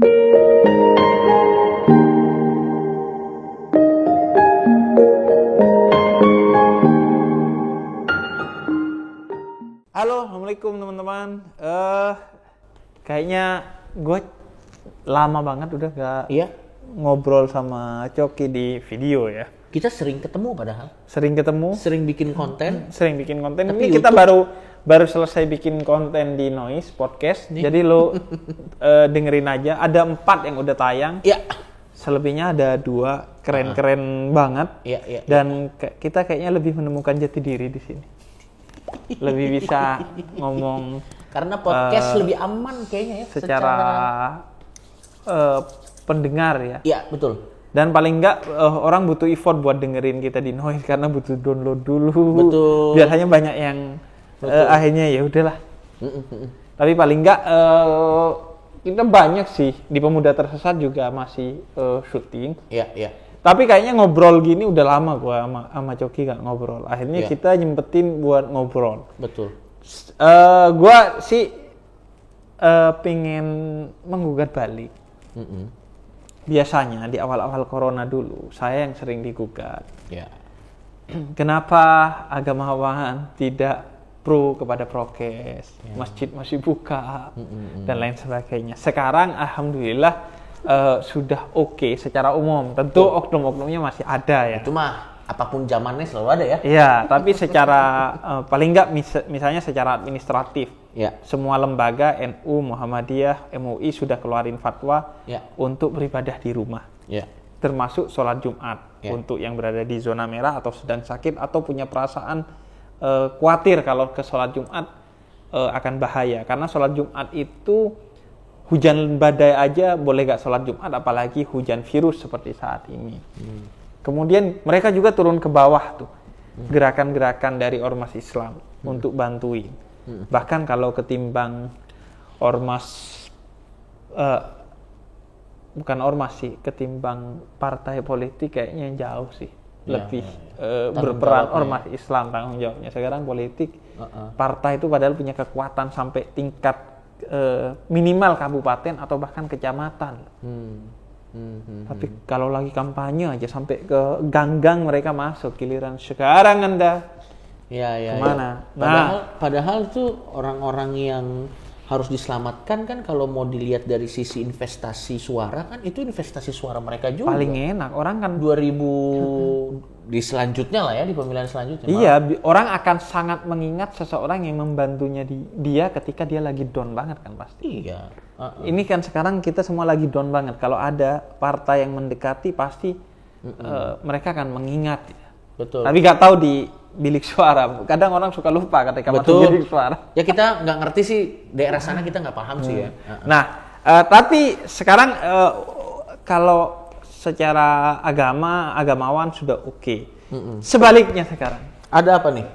Halo, assalamualaikum teman-teman. Kayaknya gue lama banget udah gak ngobrol sama Coki di video ya. Kita sering ketemu padahal. Sering ketemu. Sering bikin konten. Ini Tapi kita baru selesai bikin konten di Noise Podcast. Nih. Jadi lo dengerin aja. Ada 4 yang udah tayang. Iya. Selebihnya ada 2 keren-keren banget. Iya. Dan kita kayaknya lebih menemukan jati diri di sini. Lebih bisa ngomong. Karena podcast lebih aman kayaknya ya. Secara pendengar ya. Iya, betul. Dan paling enggak orang butuh effort buat dengerin kita di Noise karena butuh download dulu. Betul. Biasanya banyak yang akhirnya ya udahlah. Tapi paling enggak kita banyak sih di Pemuda Tersesat juga masih syuting. Iya. Tapi kayaknya ngobrol gini udah lama gua sama Coki gak ngobrol. Akhirnya kita nyempetin buat ngobrol. Betul. Gua sih pengen menggugat balik. Biasanya di awal-awal corona dulu, saya yang sering digugat. Ya. Kenapa agamawan tidak pro kepada prokes, masjid masih buka, dan lain sebagainya. Sekarang alhamdulillah sudah oke secara umum. Tentu oknum-oknumnya masih ada ya. Itu mah apapun zamannya selalu ada ya. Iya, tapi secara paling nggak misalnya secara administratif, semua lembaga NU, Muhammadiyah, MUI sudah keluarin fatwa untuk beribadah di rumah, termasuk sholat Jumat untuk yang berada di zona merah atau sedang sakit atau punya perasaan khawatir kalau ke sholat Jumat akan bahaya, karena sholat Jumat itu hujan badai aja boleh gak sholat Jumat, apalagi hujan virus seperti saat ini. Kemudian mereka juga turun ke bawah tuh, gerakan-gerakan dari ormas Islam untuk bantuin. Bahkan kalau ketimbang ormas, bukan ormas sih, ketimbang partai politik kayaknya jauh sih. Lebih berperan ormas Islam tanggung jawabnya. Sekarang politik, partai itu padahal punya kekuatan sampai tingkat minimal kabupaten atau bahkan kecamatan. Tapi kalau lagi kampanye aja sampai ke gang-gang mereka masuk, giliran sekarang Anda kemana? Padahal tuh orang-orang yang harus diselamatkan kan, kalau mau dilihat dari sisi investasi suara kan, itu investasi suara mereka juga. Paling enak orang kan 2000 di selanjutnya lah ya, di pemilihan selanjutnya. Iya, orang akan sangat mengingat seseorang yang membantunya dia ketika dia lagi down banget kan pasti. Iya. Ini kan sekarang kita semua lagi down banget. Kalau ada partai yang mendekati pasti mereka akan mengingat. Betul. Tapi nggak tahu di bilik suara. Kadang orang suka lupa ketika masuk bilik suara. Ya kita nggak ngerti sih, daerah sana kita nggak paham sih ya. Nah, tapi sekarang kalau secara agamawan sudah oke. Sebaliknya sekarang. Ada apa nih?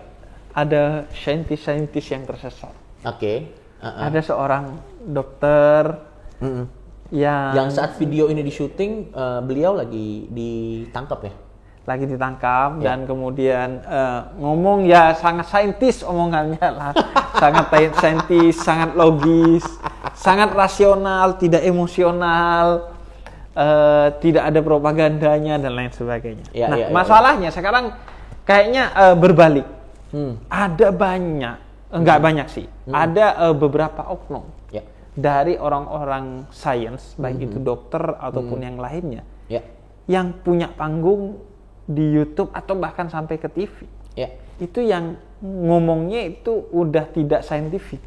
Ada saintis yang tersesat. Oke. Ada seorang dokter yang saat video ini di syuting, beliau lagi ditangkap ya? Lagi ditangkap dan kemudian ngomong ya sangat saintis omongannya lah. Sangat saintis, sangat logis, sangat rasional, tidak emosional. Tidak ada propagandanya dan lain sebagainya. Masalahnya sekarang kayaknya berbalik. Ada banyak, enggak banyak sih. Ada beberapa oknum dari orang-orang sains, baik itu dokter ataupun yang lainnya, yang punya panggung di YouTube atau bahkan sampai ke TV. Itu yang ngomongnya itu udah tidak saintifik.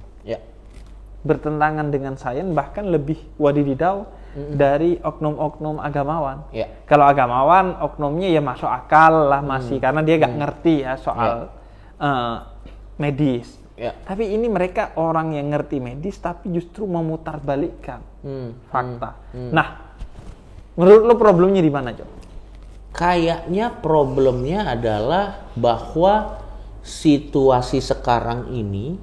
Bertentangan dengan sains, bahkan lebih wadididaw dari oknum-oknum agamawan. Kalau agamawan oknumnya ya masuk akal lah masih, karena dia gak ngerti ya soal medis. Tapi ini mereka orang yang ngerti medis tapi justru memutarbalikkan fakta. Nah, menurut lo problemnya di mana, Jo? Kayaknya problemnya adalah bahwa situasi sekarang ini,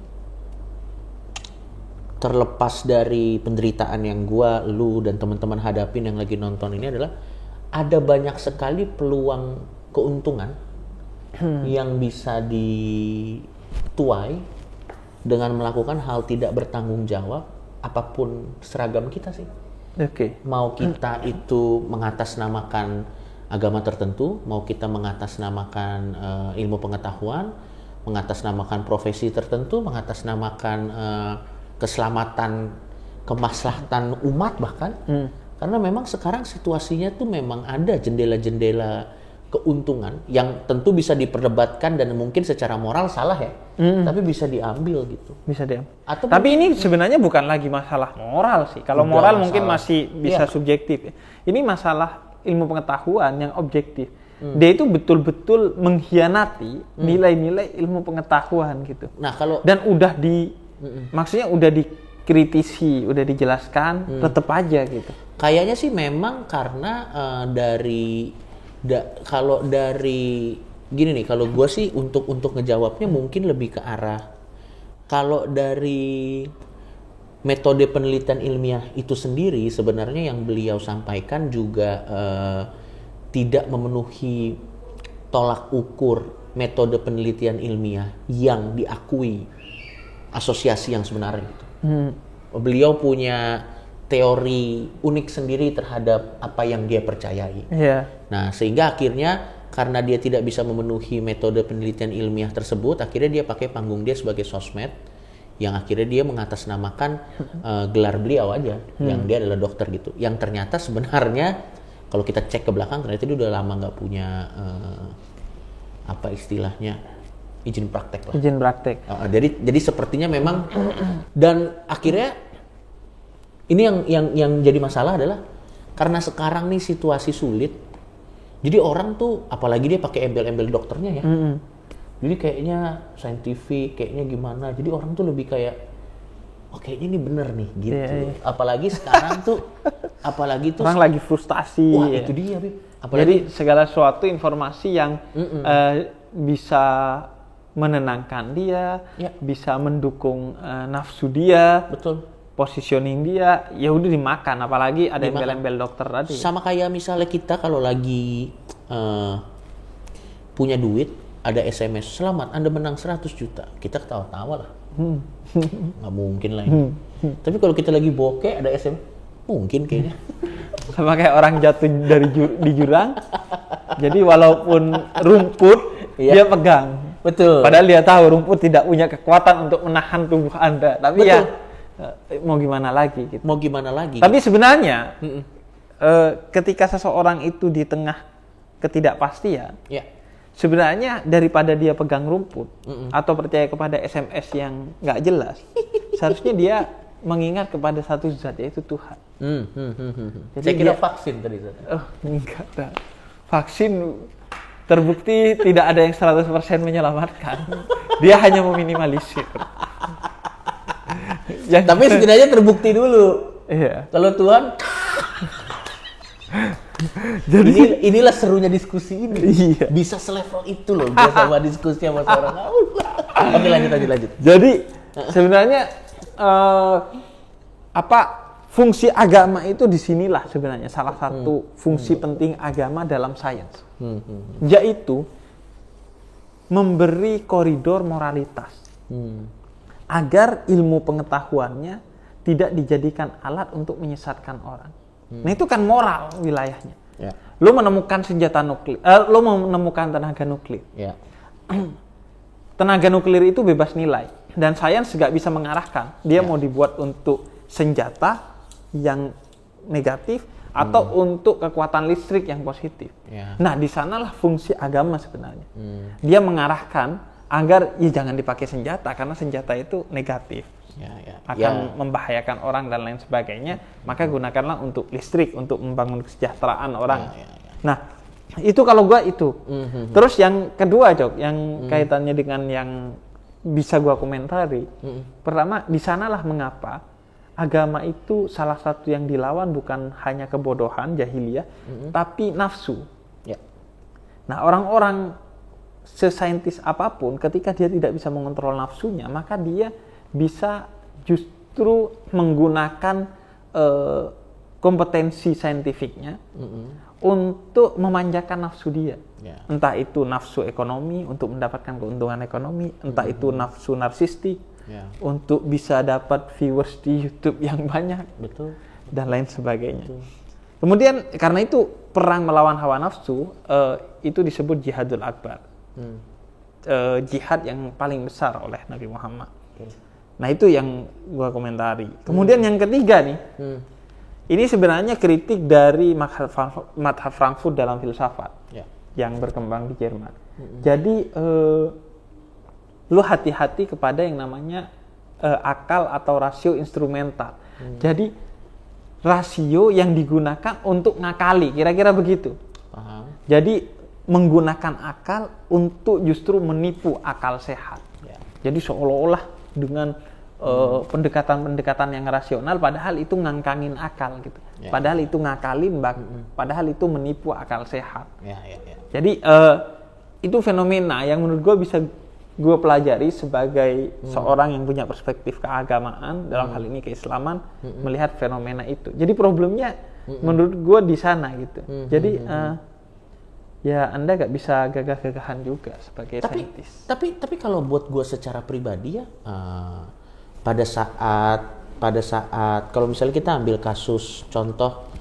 terlepas dari penderitaan yang lu dan teman-teman hadapin yang lagi nonton ini, adalah ada banyak sekali peluang keuntungan yang bisa dituai dengan melakukan hal tidak bertanggung jawab apapun seragam kita sih. Oke. Mau kita itu mengatasnamakan agama tertentu, mau kita mengatasnamakan ilmu pengetahuan, mengatasnamakan profesi tertentu, mengatasnamakan keselamatan, kemaslahatan umat bahkan. Karena memang sekarang situasinya tuh memang ada jendela-jendela keuntungan yang tentu bisa diperdebatkan dan mungkin secara moral salah ya, tapi bisa diambil gitu. Bisa diambil. Atau tapi ini sebenarnya bukan lagi masalah moral sih. Kalau moral mungkin masih bisa subjektif ya. Ini masalah ilmu pengetahuan yang objektif. Dia itu betul-betul mengkhianati nilai-nilai ilmu pengetahuan gitu. Nah, kalau dan udah maksudnya udah dikritisi, udah dijelaskan, tetap aja gitu. Kayaknya sih memang karena kalau dari gini nih, kalau gue sih untuk ngejawabnya mungkin lebih ke arah, kalau dari metode penelitian ilmiah itu sendiri sebenarnya yang beliau sampaikan juga tidak memenuhi tolak ukur metode penelitian ilmiah yang diakui asosiasi yang sebenarnya itu. Beliau punya teori unik sendiri terhadap apa yang dia percayai. Nah, sehingga akhirnya karena dia tidak bisa memenuhi metode penelitian ilmiah tersebut, akhirnya dia pakai panggung dia sebagai sosmed, yang akhirnya dia mengatasnamakan gelar beliau aja, yang dia adalah dokter gitu. Yang ternyata sebenarnya kalau kita cek ke belakang, ternyata dia udah lama nggak punya apa istilahnya, izin praktek lah. Izin praktek. Jadi sepertinya memang, dan akhirnya ini yang jadi masalah adalah karena sekarang nih situasi sulit, jadi orang tuh apalagi dia pakai embel-embel dokternya ya, jadi kayaknya saintifik, kayaknya gimana, jadi orang tuh lebih kayak, oh kayaknya ini bener nih gitu. Apalagi sekarang tuh, orang lagi frustasi. Wah itu dia, Bib. Jadi segala suatu informasi yang bisa menenangkan dia, bisa mendukung nafsu dia. Betul. Positioning dia, ya udah dimakan, apalagi ada embel-embel dokter tadi. Sama kayak misalnya kita kalau lagi punya duit, ada SMS, selamat Anda menang 100 juta. Kita ketawa-tawa lah. Nggak mungkin lah ini. Tapi kalau kita lagi bokeh, ada SMS, mungkin kayaknya. Sama kayak orang jatuh di jurang, jadi walaupun rumput, dia pegang. Betul. Padahal dia tahu rumput tidak punya kekuatan untuk menahan tubuh Anda. Tapi betul. Mau gimana lagi gitu. Tapi sebenarnya ketika seseorang itu di tengah ketidakpastian, sebenarnya daripada dia pegang rumput atau percaya kepada SMS yang nggak jelas, seharusnya dia mengingat kepada satu zat, yaitu Tuhan. Jadi saya kira vaksin tadi. Enggak. Vaksin terbukti tidak ada yang 100% menyelamatkan. Dia hanya meminimalisir. Tapi setidaknya terbukti dulu. Iya. Kalau Tuhan, jadi inilah serunya diskusi ini. Iya. Bisa selevel itu loh, dia sama diskusi sama seorang. Oke, lanjut. Jadi sebenarnya fungsi agama itu disinilah sebenarnya salah satu fungsi penting agama dalam sains, yaitu memberi koridor moralitas. Agar ilmu pengetahuannya tidak dijadikan alat untuk menyesatkan orang. Nah itu kan moral wilayahnya. Lo menemukan senjata nuklir, lo menemukan tenaga nuklir. Tenaga nuklir itu bebas nilai. Dan sains nggak bisa mengarahkan. Dia mau dibuat untuk senjata yang negatif atau untuk kekuatan listrik yang positif. Nah di sanalah fungsi agama sebenarnya. Dia mengarahkan agar jangan dipakai senjata karena senjata itu negatif, akan membahayakan orang dan lain sebagainya. Maka gunakanlah untuk listrik, untuk membangun kesejahteraan orang. Nah itu kalau gua itu. Terus yang kedua Jok, yang kaitannya dengan yang bisa gua komentari. Pertama, di sanalah mengapa agama itu salah satu yang dilawan bukan hanya kebodohan jahiliyah, tapi nafsu. Nah orang-orang sesaintis apapun, ketika dia tidak bisa mengontrol nafsunya, maka dia bisa justru menggunakan kompetensi saintifiknya untuk memanjakan nafsu dia. Entah itu nafsu ekonomi untuk mendapatkan keuntungan ekonomi, entah itu nafsu narsistik untuk bisa dapat viewers di YouTube yang banyak. Betul. dan lain sebagainya. Kemudian karena itu perang melawan hawa nafsu itu disebut jihadul akbar. Jihad yang paling besar oleh Nabi Muhammad. Nah itu yang gua komentari. Kemudian yang ketiga nih, ini sebenarnya kritik dari madhab Frankfurt dalam filsafat yang berkembang di Jerman. Jadi lu hati-hati kepada yang namanya akal atau rasio instrumental. Jadi rasio yang digunakan untuk ngakali, kira-kira begitu. Paham. Jadi menggunakan akal untuk justru menipu akal sehat. Jadi seolah-olah dengan pendekatan-pendekatan yang rasional, padahal itu ngangkangin akal gitu. Padahal itu ngakalin, padahal itu menipu akal sehat. Jadi itu fenomena yang menurut gue bisa gue pelajari sebagai seorang yang punya perspektif keagamaan, dalam hal ini keislaman, melihat fenomena itu. Jadi problemnya menurut gue di sana gitu. Jadi ya Anda gak bisa gagah-gagahan juga sebagai saintis. Tapi kalau buat gue secara pribadi ya, pada saat kalau misalnya kita ambil kasus contoh,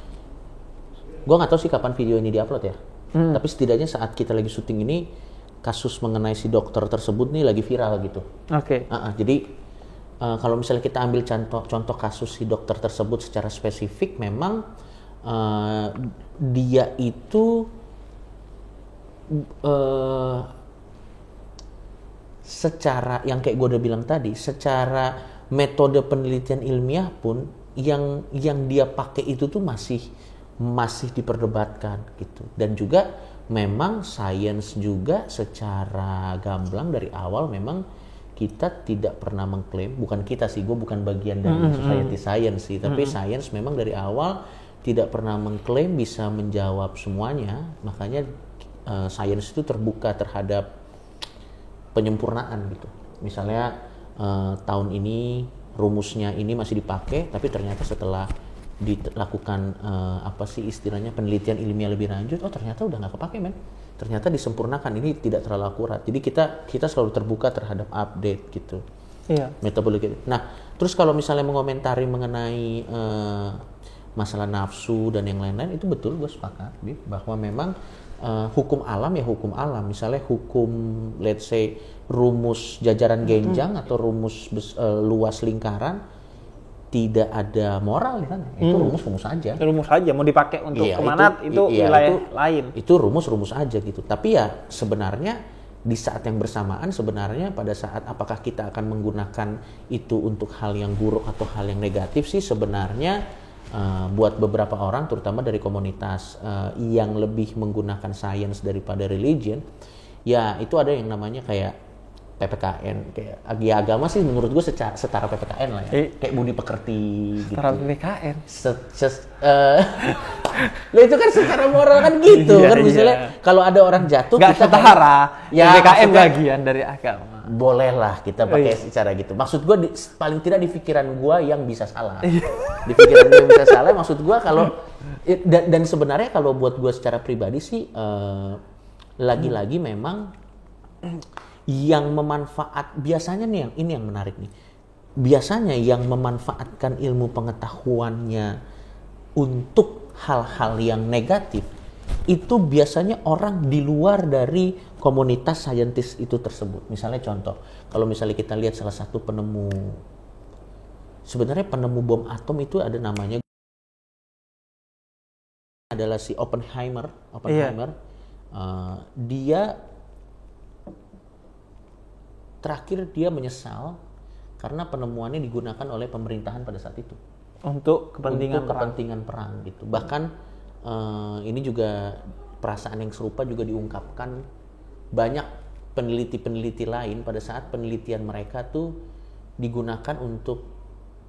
gue nggak tahu sih kapan video ini diupload ya. Tapi setidaknya saat kita lagi syuting ini, kasus mengenai si dokter tersebut nih lagi viral gitu. Oke. Jadi kalau misalnya kita ambil contoh kasus si dokter tersebut secara spesifik, memang dia itu secara yang kayak gue udah bilang tadi, secara metode penelitian ilmiah pun yang dia pakai itu tuh masih diperdebatkan gitu. Dan juga memang sains juga secara gamblang dari awal memang kita tidak pernah mengklaim, bukan kita sih, gue bukan bagian dari society science sih, tapi sains memang dari awal tidak pernah mengklaim bisa menjawab semuanya. Makanya sains itu terbuka terhadap penyempurnaan gitu. Misalnya tahun ini rumusnya ini masih dipakai, tapi ternyata setelah dilakukan istilahnya penelitian ilmiah lebih lanjut, ternyata udah nggak kepake men, ternyata disempurnakan, ini tidak terlalu akurat. Jadi kita selalu terbuka terhadap update gitu. Metodologi. Nah terus kalau misalnya mengomentari mengenai masalah nafsu dan yang lain-lain, itu betul, gue sepakat bahwa memang hukum alam ya hukum alam. Misalnya hukum let's say rumus jajaran genjang atau rumus luas lingkaran, tidak ada moral di sana. Itu rumus aja. Rumus aja, mau dipakai untuk kemana itu wilayah lain. Itu rumus aja gitu. Tapi ya sebenarnya di saat yang bersamaan, sebenarnya pada saat apakah kita akan menggunakan itu untuk hal yang buruk atau hal yang negatif sih sebenarnya buat beberapa orang, terutama dari komunitas yang lebih menggunakan sains daripada religion, ya itu ada yang namanya kayak PPKN, kayak agama sih menurut gue setara PPKN lah ya, kayak budi pekerti gitu. Setara PPKN? Itu kan secara moral kan gitu kan, misalnya kalau ada orang jatuh nggak kita setara, ya PPKN bagian dari agama. Bolehlah kita pakai secara gitu. Maksud gue paling tidak di pikiran gue yang bisa salah. Di pikiran gue yang bisa salah, maksud gue kalau dan sebenarnya kalau buat gue secara pribadi sih lagi-lagi memang yang biasanya nih ini yang menarik nih. Biasanya yang memanfaatkan ilmu pengetahuannya untuk hal-hal yang negatif itu biasanya orang di luar dari komunitas saintis itu tersebut. Misalnya contoh, kalau misalnya kita lihat salah satu sebenarnya penemu bom atom itu ada namanya, adalah si Oppenheimer. Dia terakhir dia menyesal karena penemuannya digunakan oleh pemerintahan pada saat itu untuk kepentingan perang gitu. Bahkan ini juga perasaan yang serupa juga diungkapkan banyak peneliti-peneliti lain pada saat penelitian mereka tuh digunakan untuk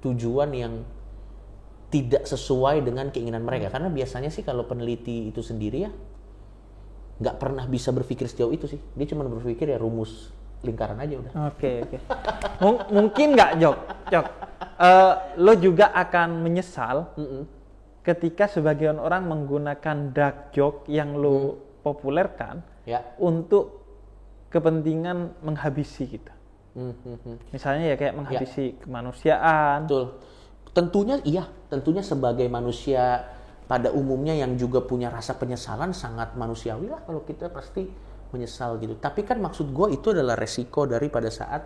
tujuan yang tidak sesuai dengan keinginan mereka. Karena biasanya sih kalau peneliti itu sendiri ya nggak pernah bisa berpikir sejauh itu sih. Dia cuma berpikir ya rumus lingkaran aja udah. Oke. Mungkin nggak Jok. Lo juga akan menyesal ketika sebagian orang menggunakan dark joke yang lo populerkan untuk kepentingan menghabisi gitu. Misalnya ya kayak menghabisi kemanusiaan. Betul. tentunya sebagai manusia pada umumnya yang juga punya rasa penyesalan sangat manusiawi lah kalau kita pasti menyesal gitu. Tapi kan maksud gue itu adalah resiko dari pada saat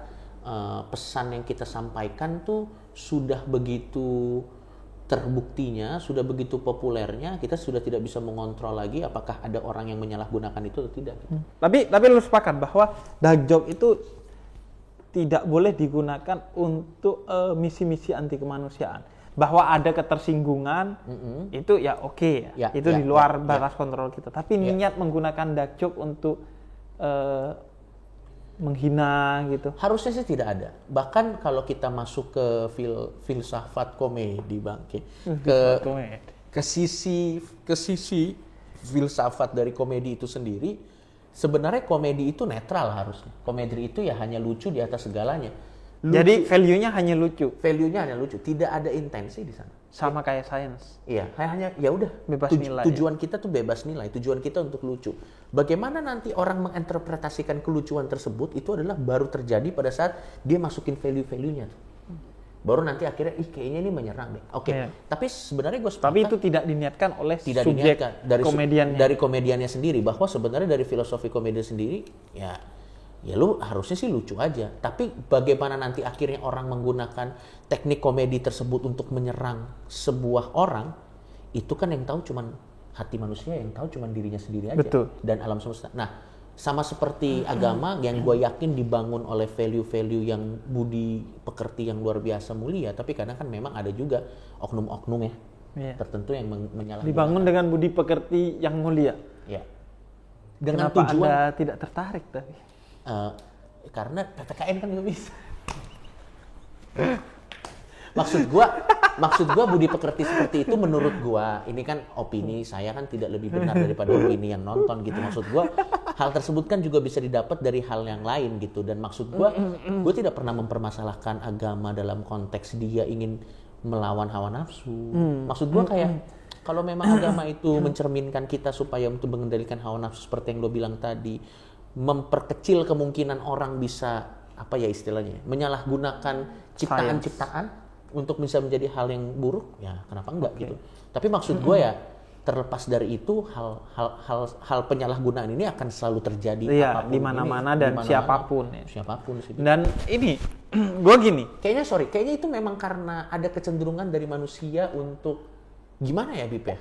pesan yang kita sampaikan tuh sudah begitu terbuktinya, sudah begitu populernya, kita sudah tidak bisa mengontrol lagi apakah ada orang yang menyalahgunakan itu atau tidak. Tapi lu sepakat bahwa dark joke itu tidak boleh digunakan untuk misi-misi anti kemanusiaan. Bahwa ada ketersinggungan, itu ya oke ya. Itu di luar batas kontrol kita. Tapi niat menggunakan dark joke untuk menghina gitu. Harusnya sih tidak ada. Bahkan kalau kita masuk ke filsafat komedi, Bang, ke sisi filsafat dari komedi itu sendiri, sebenarnya komedi itu netral harusnya. Komedi itu ya hanya lucu di atas segalanya. Jadi value-nya hanya lucu. Value-nya hanya lucu, tidak ada intensi di sana. Sama kayak sains. Iya, hanya ya udah bebas nilai. Tujuan kita tuh bebas nilai, tujuan kita untuk lucu. Bagaimana nanti orang menginterpretasikan kelucuan tersebut itu adalah baru terjadi pada saat dia masukin value-value-nya. Baru nanti akhirnya kayaknya ini menyerang deh. Oke. Iya. Tapi sebenarnya gue sepakat. Tapi itu tidak diniatkan oleh tidak subjek diniatkan dari komediannya. Dari komediannya sendiri, bahwa sebenarnya dari filosofi komedi sendiri ya lu harusnya sih lucu aja. Tapi bagaimana nanti akhirnya orang menggunakan teknik komedi tersebut untuk menyerang sebuah orang, itu kan yang tahu cuman hati manusia, yang tahu cuman dirinya sendiri aja. Betul. Dan alam semesta. Nah, sama seperti agama yang gue yakin dibangun oleh value-value yang budi pekerti yang luar biasa mulia, tapi kadang kan memang ada juga oknum-oknum tertentu yang menyalahgunakan. Dibangun dengan budi pekerti yang mulia. Ya. Dengan kenapa tujuan Anda tidak tertarik tapi? Karena PPKN kan nggak bisa. Maksud gua budi pekerti seperti itu menurut gua, ini kan opini saya kan tidak lebih benar daripada opini yang nonton gitu. Maksud gua hal tersebut kan juga bisa didapat dari hal yang lain gitu. Dan maksud gua tidak pernah mempermasalahkan agama dalam konteks dia ingin melawan hawa nafsu. Maksud gua kayak kalau memang agama itu mencerminkan kita supaya untuk mengendalikan hawa nafsu seperti yang lo bilang tadi, memperkecil kemungkinan orang bisa istilahnya menyalahgunakan ciptaan-ciptaan untuk bisa menjadi hal yang buruk, ya kenapa enggak gitu. Tapi maksud gue ya terlepas dari itu hal penyalahgunaan ini akan selalu terjadi di mana-mana dan siapapun sih. Dan ini gue gini, kayaknya itu memang karena ada kecenderungan dari manusia untuk gimana ya Bip ya?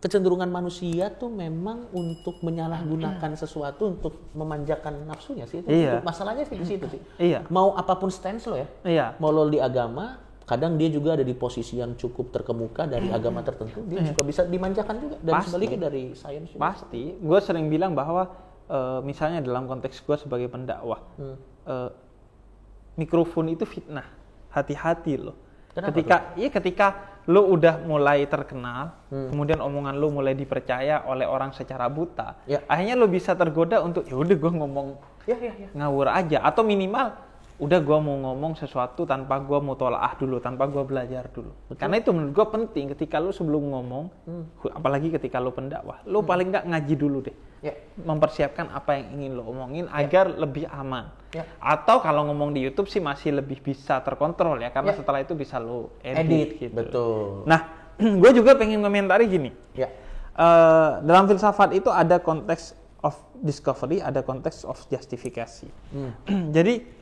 Kecenderungan manusia tuh memang untuk menyalahgunakan sesuatu untuk memanjakan nafsunya sih. Itu masalahnya sih di situ sih. Iya. Mau apapun stance lo ya. Iya. Mau lo di agama, kadang dia juga ada di posisi yang cukup terkemuka dari agama tertentu. Dia juga bisa dimanjakan juga. Dan sebaliknya dari sains juga. Pasti. Gue sering bilang bahwa misalnya dalam konteks gue sebagai pendakwah, mikrofon itu fitnah. Hati-hati lo. Ketika lo udah mulai terkenal, kemudian omongan lo mulai dipercaya oleh orang secara buta, akhirnya lo bisa tergoda untuk ya udah gue ngomong ngawur aja, atau minimal udah gue mau ngomong sesuatu tanpa gue mutolaah dulu, tanpa gue belajar dulu. Betul. Karena itu menurut gue penting ketika lo sebelum ngomong, apalagi ketika lo pendakwah, lo paling nggak ngaji dulu deh, mempersiapkan apa yang ingin lo omongin agar lebih aman. Atau kalau ngomong di YouTube sih masih lebih bisa terkontrol ya, karena setelah itu bisa lo edit gitu. Betul. Nah, gue juga pengen komentari gini. Dalam filsafat itu ada konteks of discovery, ada konteks of justification. Jadi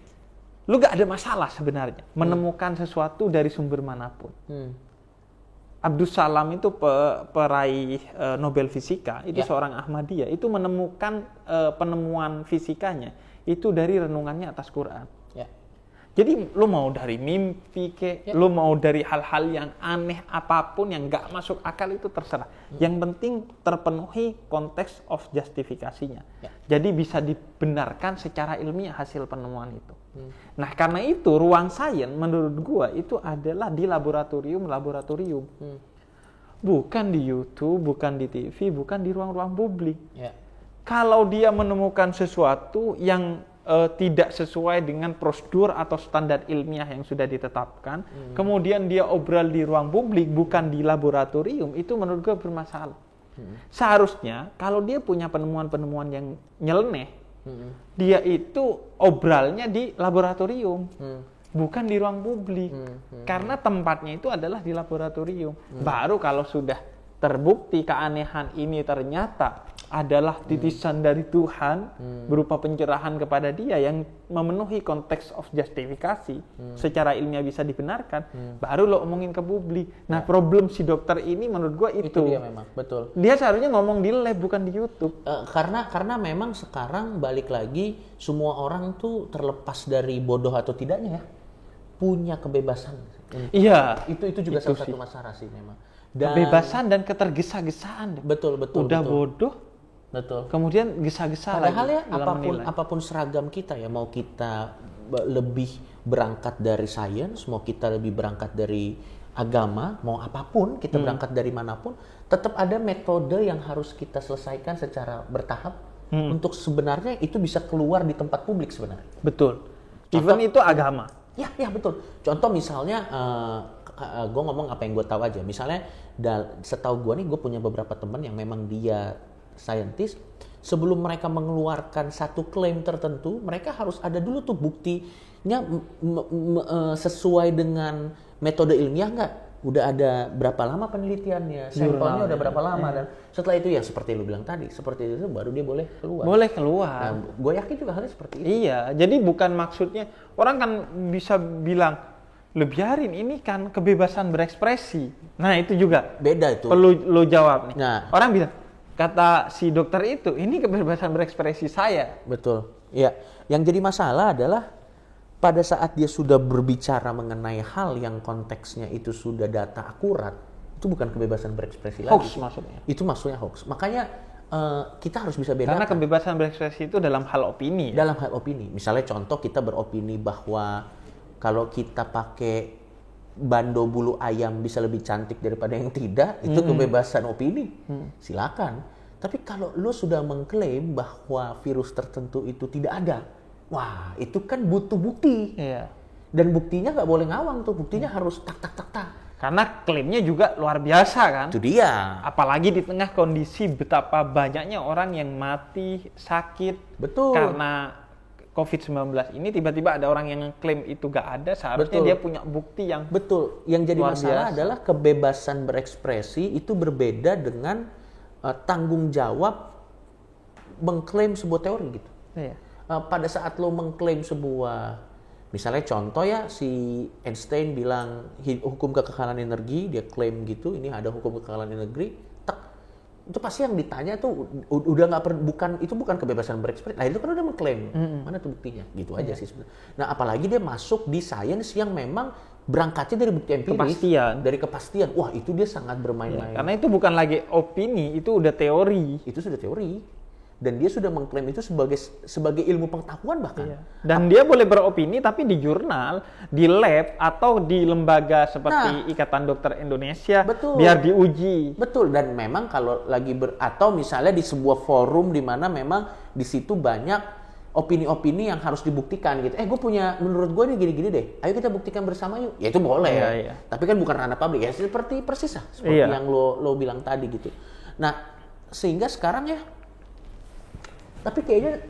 lu gak ada masalah sebenarnya menemukan sesuatu dari sumber manapun. Abdus Salam itu peraih Nobel Fisika, itu seorang Ahmadiyah, itu menemukan penemuan fisikanya itu dari renungannya atas Quran. Jadi lu mau dari mimpi lu mau dari hal-hal yang aneh apapun yang gak masuk akal itu terserah. Yang penting terpenuhi konteks of justifikasinya. Jadi bisa dibenarkan secara ilmiah hasil penemuan itu. Nah karena itu ruang sains menurut gua itu adalah di laboratorium. Bukan di YouTube, bukan di TV, bukan di ruang-ruang publik. Kalau dia menemukan sesuatu yang tidak sesuai dengan prosedur atau standar ilmiah yang sudah ditetapkan, kemudian dia obral di ruang publik bukan di laboratorium, itu menurut gue bermasalah. Seharusnya kalau dia punya penemuan-penemuan yang nyeleneh, dia itu obralnya di laboratorium. bukan di ruang publik. Karena tempatnya itu adalah di laboratorium. Baru kalau sudah terbukti keanehan ini ternyata adalah titisan dari Tuhan berupa pencerahan kepada dia yang memenuhi konteks of justifikasi, secara ilmiah bisa dibenarkan, baru lo omongin ke publik. Nah, problem si dokter ini menurut gua itu dia memang, betul. Dia seharusnya ngomong di lab bukan di YouTube. Karena memang sekarang balik lagi semua orang tuh terlepas dari bodoh atau tidaknya ya, punya kebebasan. Iya, itu juga salah satu masalah sih memang. Kebebasan dan ketergesa-gesaan. Betul. Udah bodoh. Betul. Kemudian gesa-gesa Padahal lagi. Ya apapun seragam kita ya, mau kita lebih berangkat dari sains, mau kita lebih berangkat dari agama, mau apapun kita berangkat dari manapun, tetap ada metode yang harus kita selesaikan secara bertahap untuk sebenarnya itu bisa keluar di tempat publik sebenarnya. Betul. Even itu agama. Ya betul. Contoh misalnya, gue ngomong apa yang gue tahu aja. Misalnya, setahu gue nih, gue punya beberapa teman yang memang dia saintis. Sebelum mereka mengeluarkan satu klaim tertentu, mereka harus ada dulu tuh buktinya sesuai dengan metode ilmiah nggak? Udah ada berapa lama penelitiannya, sampelnya udah berapa lama, dan setelah itu ya seperti lu bilang tadi, seperti itu baru dia boleh keluar. Boleh keluar. Nah, gue yakin juga halnya seperti itu. Iya, jadi bukan maksudnya orang kan bisa bilang, lo biarin ini kan kebebasan berekspresi. Nah itu juga beda itu. Perlu lo jawab nih. Nah, orang bilang, kata si dokter itu, ini kebebasan berekspresi saya. Betul. Ya, yang jadi masalah adalah pada saat dia sudah berbicara mengenai hal yang konteksnya itu sudah data akurat, itu bukan kebebasan berekspresi lagi. Hoax maksudnya. Itu maksudnya hoax. Makanya kita harus bisa bedakan. Karena kebebasan berekspresi itu dalam hal opini. Dalam hal opini. Misalnya contoh kita beropini bahwa kalau kita pakai bando bulu ayam bisa lebih cantik daripada yang tidak, itu kebebasan opini. Silakan. Tapi kalau lo sudah mengklaim bahwa virus tertentu itu tidak ada, wah itu kan butuh bukti. Iya. Dan buktinya nggak boleh ngawang tuh, buktinya harus tak. Karena klaimnya juga luar biasa kan. Itu dia. Apalagi di tengah kondisi betapa banyaknya orang yang mati, sakit. Betul. Karena COVID-19 ini tiba-tiba ada orang yang klaim itu gak ada, seharusnya dia punya bukti yang betul. Yang jadi masalah adalah kebebasan berekspresi itu berbeda dengan tanggung jawab mengklaim sebuah teori gitu. Iya. Pada saat lo mengklaim sebuah, misalnya contoh ya, si Einstein bilang hukum kekekalan energi, dia klaim gitu, ini ada hukum kekekalan energi, itu pasti yang ditanya tuh udah nggak bukan kebebasan berekspresi. Nah itu kan udah mengklaim, mana tuh buktinya? Gitu aja sih sebenarnya. Nah apalagi dia masuk di sains yang memang berangkatnya dari bukti empiris, dari kepastian. Wah itu dia sangat bermain-main. Karena itu bukan lagi opini, itu udah teori. Itu sudah teori. Dan dia sudah mengklaim itu sebagai ilmu pengetahuan bahkan. Iya. Dan dia boleh beropini tapi di jurnal, di lab, atau di lembaga seperti Ikatan Dokter Indonesia, betul, biar diuji. Betul, dan memang kalau lagi atau misalnya di sebuah forum di mana memang di situ banyak opini-opini yang harus dibuktikan gitu. Gue punya, menurut gue ini gini-gini deh. Ayo kita buktikan bersama yuk. Ya itu boleh. Iya. Tapi kan bukan ranah publik ya, seperti persis lah, seperti yang lo bilang tadi gitu. Nah, sehingga sekarang ya, tapi kayaknya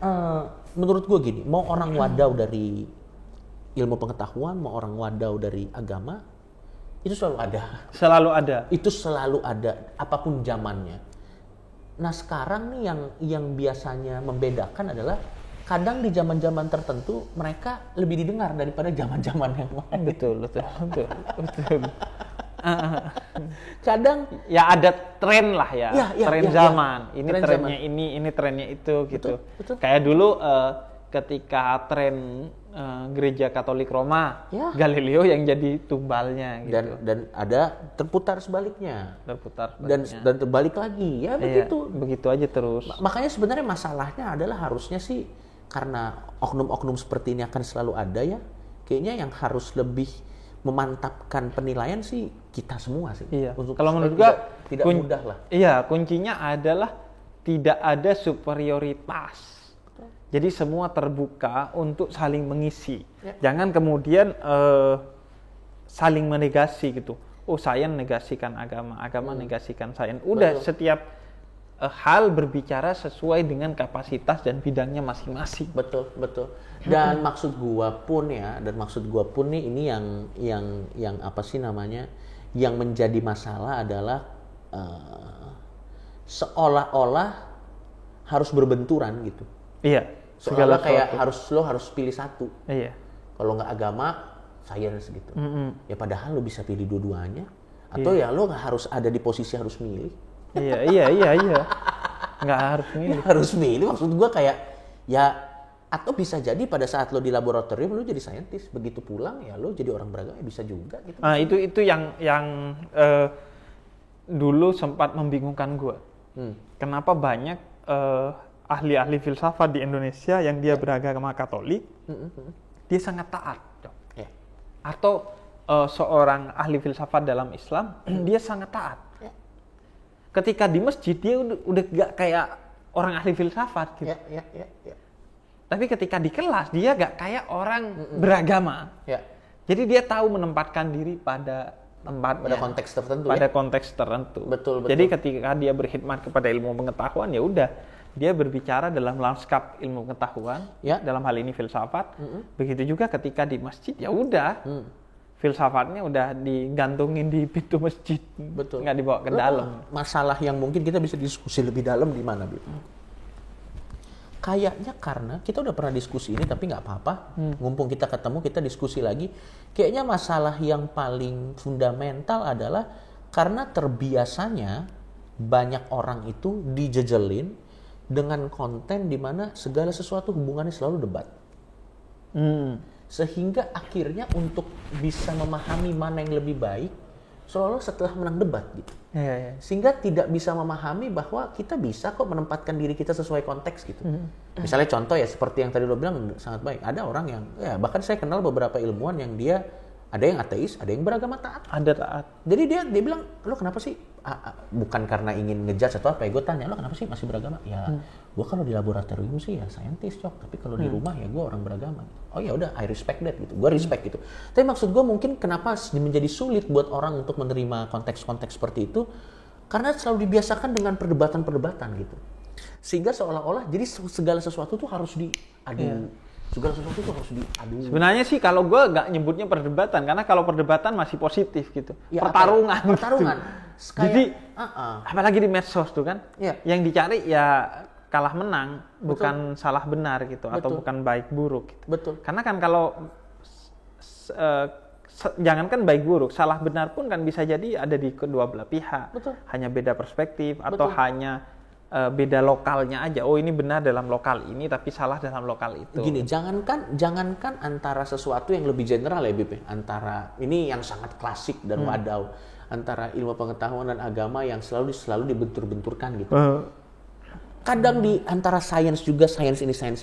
menurut gue gini, mau orang wadau dari ilmu pengetahuan, mau orang wadau dari agama, itu selalu ada. Selalu ada. Itu selalu ada, apapun zamannya. Nah sekarang nih yang biasanya membedakan adalah kadang di zaman-zaman tertentu mereka lebih didengar daripada zaman-zaman yang lain. Betul. Kadang ya ada tren lah ya, tren zaman. Ini tren trennya zaman. Ini trennya itu gitu. Betul. Kayak dulu ketika tren gereja Katolik Roma, Galileo yang jadi tumbalnya gitu. Dan ada terputar sebaliknya. Dan terbalik lagi. Ya begitu. Begitu aja terus. Makanya sebenarnya masalahnya adalah harusnya sih karena oknum-oknum seperti ini akan selalu ada ya. Kayaknya yang harus lebih memantapkan penilaian sih kita semua sih. Iya. Kalau menurut gua tidak mudah lah. Iya, kuncinya adalah tidak ada superioritas. Jadi semua terbuka untuk saling mengisi. Ya. Jangan kemudian saling menegasi gitu. Oh, sains negasikan agama, agama negasikan sains. Udah. Betul. Setiap hal berbicara sesuai dengan kapasitas dan bidangnya masing-masing. Betul. Dan maksud gua pun nih ini yang apa sih namanya? Yang menjadi masalah adalah seolah-olah harus berbenturan gitu. Iya. Seolah kayak lo harus pilih satu. Iya. Kalau nggak agama, science gitu. Ya padahal lo bisa pilih dua-duanya. Atau Iya. ya lo nggak harus ada di posisi harus milih. Iya. Nggak harus milih. Harus milih, maksud gua kayak ya, atau bisa jadi pada saat lo di laboratorium lo jadi saintis, begitu pulang ya lo jadi orang beragama, ya bisa juga gitu. Nah, itu yang dulu sempat membingungkan gue. Kenapa banyak ahli-ahli filsafat di Indonesia yang dia beragama Katolik, dia sangat taat, Cok. Ya. Atau seorang ahli filsafat dalam Islam, dia sangat taat. Ya. Ketika di masjid dia udah gak kayak orang ahli filsafat gitu. Ya. Tapi ketika di kelas dia gak kayak orang beragama. Ya. Jadi dia tahu menempatkan diri pada tempatnya, Pada konteks tertentu. pada Ya. konteks tertentu. Betul. Jadi ketika dia berkhidmat kepada ilmu pengetahuan, ya udah dia berbicara dalam lanskap ilmu pengetahuan, Ya. dalam hal ini filsafat. Begitu juga ketika di masjid, ya udah filsafatnya udah digantungin di pintu masjid, Betul. nggak dibawa ke dalam. Masalah yang mungkin kita bisa diskusi lebih dalam di mana, Bib? Kayaknya karena kita udah pernah diskusi ini, tapi nggak apa-apa. Mumpung kita ketemu, kita diskusi lagi. Kayaknya masalah yang paling fundamental adalah karena terbiasanya banyak orang itu dijejelin dengan konten di mana segala sesuatu hubungannya selalu debat. Sehingga akhirnya untuk bisa memahami mana yang lebih baik, seolah-olah setelah menang debat gitu. Iya. Sehingga tidak bisa memahami bahwa kita bisa kok menempatkan diri kita sesuai konteks gitu. Misalnya contoh ya seperti yang tadi lo bilang sangat baik. Ada orang yang ya bahkan saya kenal beberapa ilmuwan yang dia ada yang ateis, ada yang beragama taat. Ada taat. Jadi dia bilang, lo kenapa sih? Bukan karena ingin ngejudge atau apa ya, gue tanya, lo kenapa sih masih beragama? Ya, gue kalau di laboratorium sih ya saintis, Cok. Tapi kalau di rumah ya gue orang beragama. Oh ya udah, I respect that gitu. Gue respect gitu. Tapi maksud gue mungkin kenapa menjadi sulit buat orang untuk menerima konteks-konteks seperti itu? Karena selalu dibiasakan dengan perdebatan-perdebatan gitu. Sehingga seolah-olah jadi segala sesuatu tuh harus diadu. Segala sesuatu tuh harus diadu. Sebenarnya sih kalau gue nggak nyebutnya perdebatan, karena kalau perdebatan masih positif gitu. Ya, pertarungan. Gitu. Pertarungan. Jadi apalagi di medsos tuh kan, yang dicari ya kalah menang, bukan salah benar gitu, atau bukan baik buruk. Gitu. Betul. Karena kan kalau jangankan baik buruk, salah benar pun kan bisa jadi ada di kedua belah pihak. Betul. Hanya beda perspektif atau hanya beda lokalnya aja. Oh ini benar dalam lokal ini tapi salah dalam lokal itu. Gini, jangankan antara sesuatu yang lebih general ya Bip, antara ini yang sangat klasik dan wadaw, antara ilmu pengetahuan dan agama yang selalu dibentur-benturkan gitu. Kadang di antara sains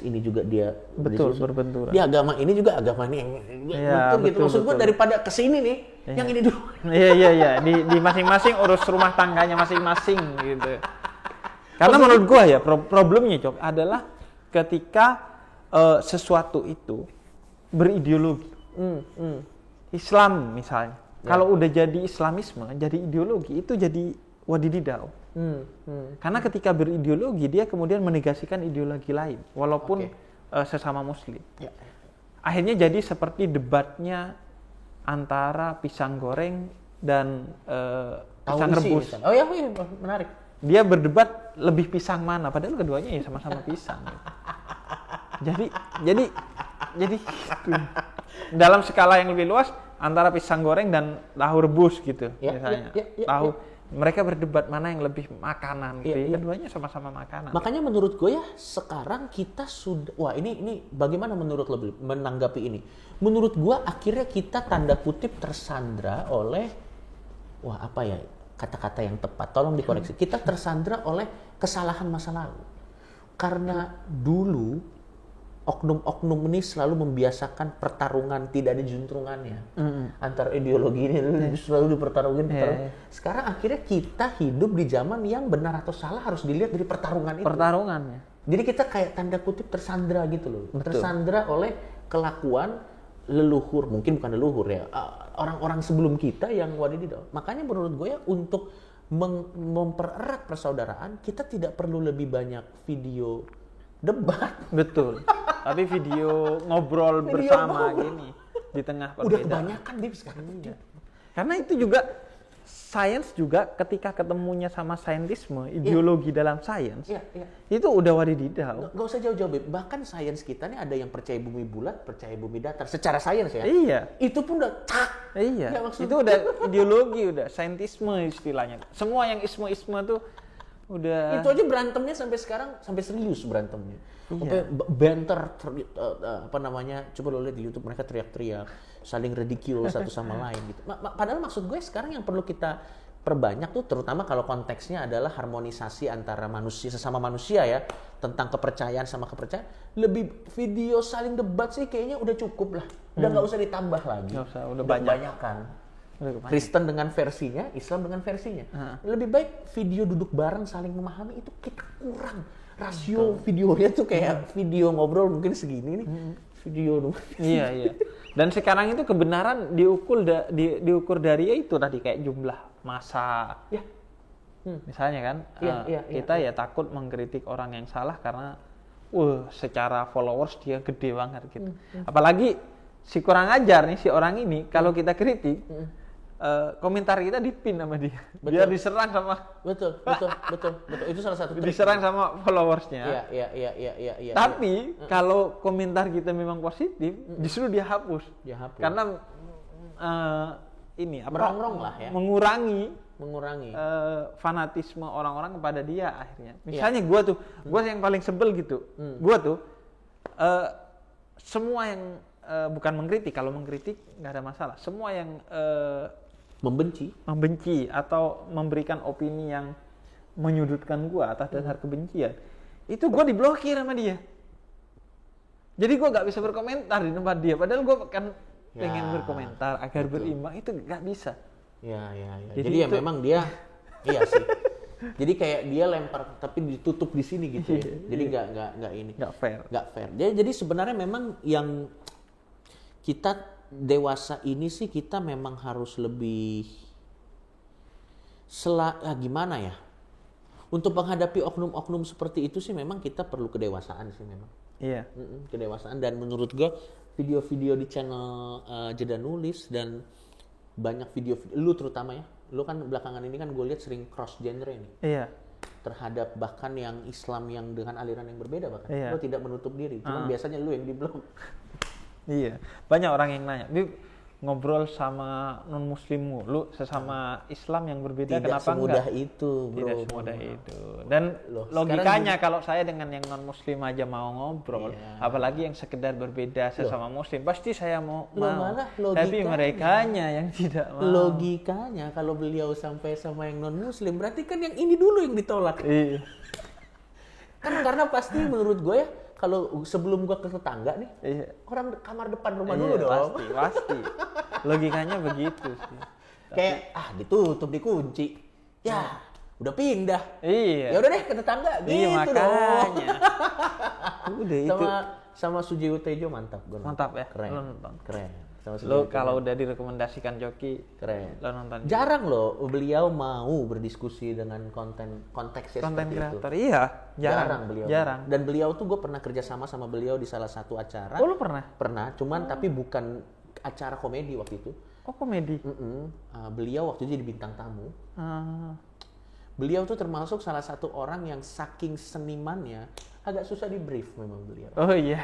ini juga dia berbenturan. Di agama ini juga agama ini yang bentur gitu. Maksud gue daripada kesini nih, yang ini dulu. Iya. Di masing-masing urus rumah tangganya masing-masing gitu. Karena menurut gua ya problemnya Cok adalah ketika sesuatu itu berideologi. Islam misalnya. Kalau udah jadi Islamisme, jadi ideologi itu jadi wadididau. Karena ketika berideologi dia kemudian menegasikan ideologi lain walaupun sesama muslim. Akhirnya jadi seperti debatnya antara pisang goreng dan pisang rebus. Oh ya, menarik. Dia berdebat lebih pisang mana, padahal keduanya ya sama-sama pisang. Jadi gitu. Dalam skala yang lebih luas antara pisang goreng dan tahu rebus gitu misalnya. Mereka berdebat mana yang lebih makanan gitu. Keduanya sama-sama makanan. Makanya menurut gue ya sekarang kita sudah ini bagaimana menurut lo menanggapi ini? Menurut gue akhirnya kita tanda kutip tersandra oleh kata-kata yang tepat, tolong dikoreksi. Kita tersandra oleh kesalahan masa lalu. Karena dulu oknum-oknum ini selalu membiasakan pertarungan tidak ada juntrungannya. Antara ideologi ini selalu dipertarungin. Sekarang akhirnya kita hidup di zaman yang benar atau salah harus dilihat dari pertarungan itu. Pertarungannya. Jadi kita kayak tanda kutip tersandra gitu loh. Betul. Tersandra oleh kelakuan leluhur, mungkin bukan leluhur ya, orang-orang sebelum kita yang wadididau. Makanya menurut gue ya untuk mempererat persaudaraan, kita tidak perlu lebih banyak video debat. Betul. Tapi video ngobrol bersama gini di tengah perbedaan. Udah kebanyakan Bib sekarang. Karena itu juga sains juga ketika ketemunya sama saintisme, ideologi dalam sains, itu udah wadididau. Nggak usah jauh-jauh, Bib. Bahkan sains kita nih ada yang percaya bumi bulat, percaya bumi datar. Secara sains ya. Iya. Itu pun udah cak. Iya. Ya, itu udah ideologi, udah saintisme istilahnya. Semua yang isme-isme tuh udah. Itu aja berantemnya sampai sekarang, sampai serius berantemnya. Sampai banter, coba lo lihat di YouTube, mereka teriak-teriak, saling ridicule satu sama lain gitu. Padahal maksud gue sekarang yang perlu kita perbanyak tuh, terutama kalau konteksnya adalah harmonisasi antara manusia sesama manusia ya, tentang kepercayaan sama kepercayaan. Lebih video saling debat sih kayaknya udah cukup lah. Udah nggak usah ditambah lagi. Nggak usah, udah banyak kan. Kristen dengan versinya, Islam dengan versinya. Lebih baik video duduk bareng saling memahami, itu kita kurang. Rasio videonya tuh kayak video ngobrol mungkin segini nih. Video Iya. Dan sekarang itu kebenaran diukur dari itu tadi, kayak jumlah massa. Ya. Misalnya kan, kita ya takut mengkritik orang yang salah karena secara followers dia gede banget gitu. Apalagi si kurang ajar nih, si orang ini kalau kita kritik, komentar kita dipin sama dia. Biar diserang sama. Betul. Itu salah satu trik. Diserang sama followersnya. Iya. Tapi kalau komentar kita memang positif, justru dia hapus. Karena merongrong lah ya. Mengurangi fanatisme orang-orang kepada dia akhirnya. Misalnya gue yang paling sebel gitu. Gue tuh semua yang bukan mengkritik, kalau mengkritik nggak ada masalah. Semua yang membenci atau memberikan opini yang menyudutkan gue atas dasar kebencian, itu gue diblokir sama dia. Jadi gue nggak bisa berkomentar di tempat dia. Padahal gue kan pengen berkomentar agar berimbang, itu nggak bisa. Ya. Jadi ya memang dia, iya sih. Jadi kayak dia lempar tapi ditutup di sini gitu ya. Jadi nggak fair. Jadi sebenarnya memang yang kita dewasa ini sih, kita memang harus lebih gimana ya, untuk menghadapi oknum-oknum seperti itu sih memang kita perlu kedewasaan sih memang. Iya. Kedewasaan. Dan menurut gue video-video di channel Jeda Nulis dan banyak video lu terutama ya, lu kan belakangan ini kan gue lihat sering cross genre nih. Iya. Terhadap bahkan yang Islam yang dengan aliran yang berbeda bahkan. Iya. Lu tidak menutup diri, cuman biasanya lu yang di-blok. Iya, banyak orang yang nanya, ngobrol sama non muslim mulu, sesama Islam yang berbeda, tidak kenapa semudah enggak? Itu, bro. Tidak semudah itu. Dan logikanya kalau saya dengan yang non muslim aja mau ngobrol, apalagi yang sekedar berbeda sesama muslim, pasti saya mau. Tapi merekanya yang tidak mau. Logikanya kalau beliau sampai sama yang non muslim, berarti kan yang ini dulu yang ditolak. Iya. Kan karena pasti menurut gue ya, kalau sebelum gua ke tetangga nih, orang kamar depan rumah dulu dong. Pasti. Logikanya begitu sih. Kayak ditutup, dikunci. Ya, udah pindah. Iya. Ya udah deh ke tetangga gitu makanya. Udah itu. Sama Sujiwo Tejo mantap gua. Mantap ya. Keren. Lo nonton. Keren. Lo kalau udah direkomendasikan Joki, keren. Lo nonton. Jarang loh beliau mau berdiskusi dengan konteksnya seperti kreator. itu. Iya, jarang beliau. Jarang. Dan beliau tuh gue pernah kerjasama sama beliau di salah satu acara. Oh, lo pernah? Pernah, cuman tapi bukan acara komedi waktu itu. Oh, komedi. Beliau waktu itu jadi bintang tamu. Beliau tuh termasuk salah satu orang yang saking senimannya agak susah di brief memang beliau. Oh iya.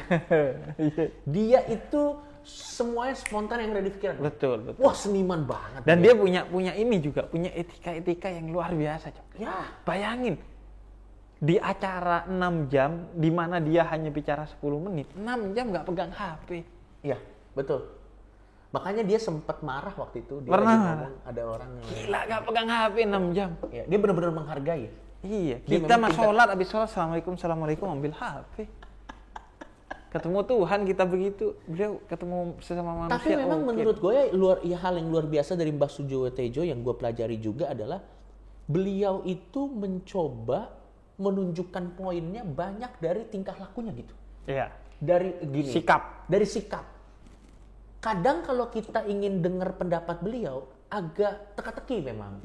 Dia itu semuanya spontan yang ada di pikiran. Betul. Wah, seniman banget. Dan dia punya ini juga, punya etika yang luar biasa, Cok. Ya, bayangin. Di acara 6 jam di mana dia hanya bicara 10 menit, 6 jam nggak pegang HP. Iya, betul. Makanya dia sempat marah waktu itu. Dia pernah ngomong, ada orang yang gila nggak pegang HP 6 jam. Ya, dia benar-benar menghargai. Iya, kita mah sholat, habis sholat assalamualaikum ambil HP. Ketemu Tuhan kita begitu, beliau ketemu sesama manusia. Tapi memang menurut gue hal yang luar biasa dari Mbah Sujiwo Tejo yang gue pelajari juga adalah beliau itu mencoba menunjukkan poinnya banyak dari tingkah lakunya gitu. Iya. Dari gini. Sikap. Dari sikap. Kadang kalau kita ingin dengar pendapat beliau, agak teka-teki memang.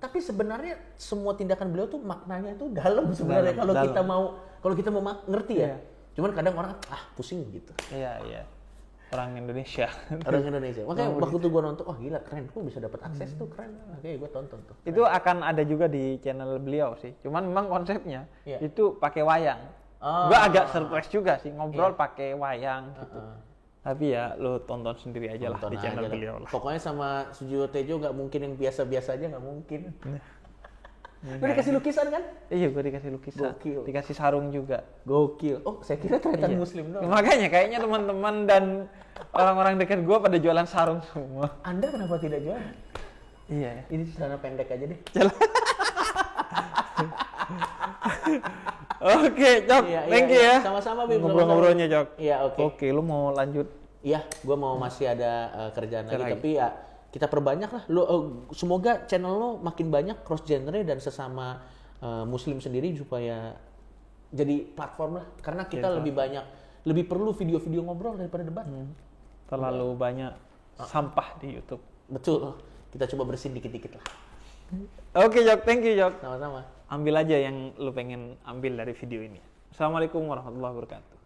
Tapi sebenarnya semua tindakan beliau tuh maknanya tuh dalam sebenarnya kalau kita mau ngerti ya. Cuman kadang orang pusing gitu. Iya. Orang Indonesia. Makanya waktu itu gue nonton, gila keren, gue bisa dapat akses tuh keren. Oke, gue tonton tuh. Keren. Itu akan ada juga di channel beliau sih. Cuman memang konsepnya itu pakai wayang. Gue agak surprise juga sih ngobrol pakai wayang gitu. Tapi ya lo tonton sendiri aja lah di channel beliau lah. Pokoknya sama Sujiwo Tejo nggak mungkin yang biasa-biasa aja, nggak mungkin. Lu dikasih lukisan kan? Iya, gue dikasih lukisan. Gokil. Dikasih sarung juga. Gokil. Oh, saya kira ternyata Muslim doang. Makanya kayaknya teman-teman dan orang-orang dekat gue pada jualan sarung semua. Anda kenapa tidak jual? Iya. Ini celana pendek aja deh. Oke, Jok. Thank you ya. Sama-sama, Bim. Ngobrol-ngobrolnya, Jok. Iya, oke. Oke, lu mau lanjut? Iya, gue mau masih ada kerjaan lagi. Tapi ya kita perbanyak lah. Semoga channel lo makin banyak cross genre dan sesama Muslim sendiri supaya jadi platform lah. Karena kita lebih perlu video-video ngobrol daripada debat. Terlalu banyak sampah di YouTube. Betul. Kita coba bersihin dikit-dikit lah. Oke, Jok. Thank you, Jok. Sama-sama. Ambil aja yang lu pengen ambil dari video ini. Assalamualaikum warahmatullahi wabarakatuh.